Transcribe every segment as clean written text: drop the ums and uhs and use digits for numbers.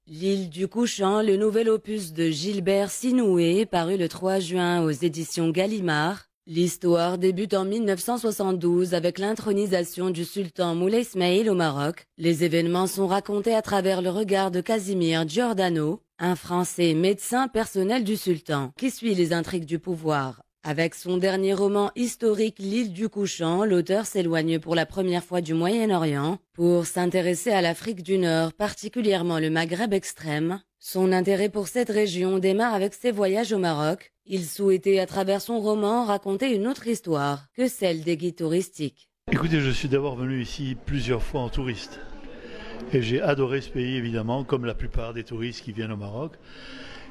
L'île du Couchant, le nouvel opus de Gilbert Sinoué, paru le 3 juin aux éditions Gallimard. L'histoire débute en 1972 avec l'intronisation du sultan Moulay Ismaïl au Maroc. Les événements sont racontés à travers le regard de Casimir Giordano, un Français médecin personnel du sultan, qui suit les intrigues du pouvoir. Avec son dernier roman historique L'île du Couchant, l'auteur s'éloigne pour la première fois du Moyen-Orient pour s'intéresser à l'Afrique du Nord, particulièrement le Maghreb extrême. Son intérêt pour cette région démarre avec ses voyages au Maroc. Il souhaitait à travers son roman raconter une autre histoire que celle des guides touristiques. Écoutez, je suis d'abord venu ici plusieurs fois en touriste. Et j'ai adoré ce pays, évidemment, comme la plupart des touristes qui viennent au Maroc.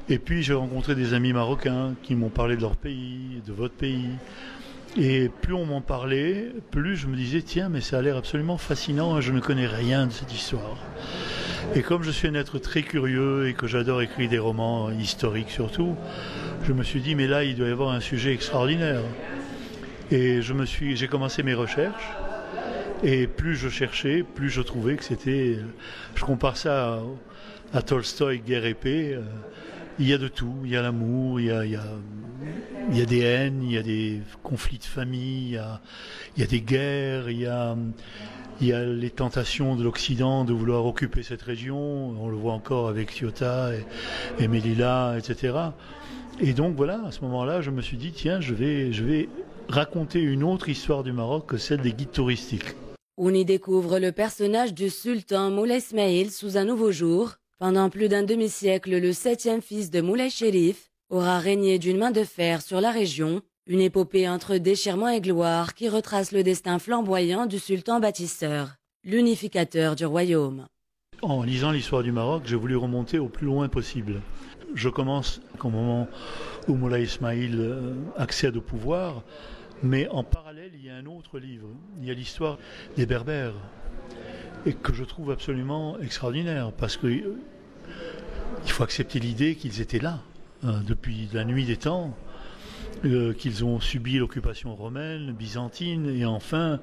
Et puis j'ai rencontré des amis marocains qui m'ont parlé de leur pays, de votre pays. Et plus on m'en parlait, plus je me disais, tiens, mais ça a l'air absolument fascinant, je ne connais rien de cette histoire. Et comme je suis un être très curieux et que j'adore écrire des romans historiques surtout, je me suis dit, mais là, il doit y avoir un sujet extraordinaire. Et j'ai commencé mes recherches. Et plus je cherchais, plus je trouvais que c'était... Je compare ça à Tolstoï, Guerre et paix. Il y a de tout. Il y a l'amour, il y a des haines, il y a des conflits de famille, il y a des guerres, il y a les tentations de l'Occident de vouloir occuper cette région. On le voit encore avec Ceuta et Melilla, etc. Et donc voilà, à ce moment-là, je me suis dit, tiens, je vais raconter une autre histoire du Maroc que celle des guides touristiques. On y découvre le personnage du sultan Moulay Ismaïl sous un nouveau jour. Pendant plus d'un demi-siècle, le 7e fils de Moulay Chérif aura régné d'une main de fer sur la région, une épopée entre déchirement et gloire qui retrace le destin flamboyant du sultan bâtisseur, l'unificateur du royaume. En lisant l'histoire du Maroc, j'ai voulu remonter au plus loin possible. Je commence au moment où Moulay Ismaïl accède au pouvoir, mais en parallèle, il y a un autre livre. Il y a l'histoire des Berbères, et que je trouve absolument extraordinaire, parce qu'il faut accepter l'idée qu'ils étaient là, depuis la nuit des temps, qu'ils ont subi l'occupation romaine, byzantine, et enfin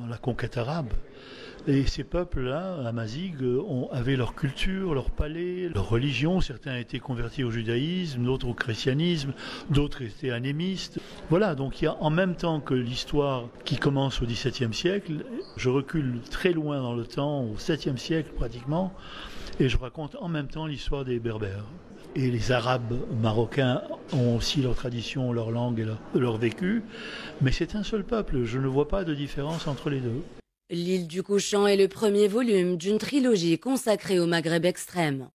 la conquête arabe. Et ces peuples-là, Amazigh, avaient leur culture, leur palais, leur religion. Certains étaient convertis au judaïsme, d'autres au christianisme, d'autres étaient animistes. Voilà, donc il y a en même temps que l'histoire qui commence au XVIIe siècle, je recule très loin dans le temps, au 7e siècle pratiquement, et je raconte en même temps l'histoire des Berbères. Et les Arabes marocains ont aussi leur tradition, leur langue et leur vécu, mais c'est un seul peuple, je ne vois pas de différence entre les deux. L'île du Couchant est le premier volume d'une trilogie consacrée au Maghreb extrême.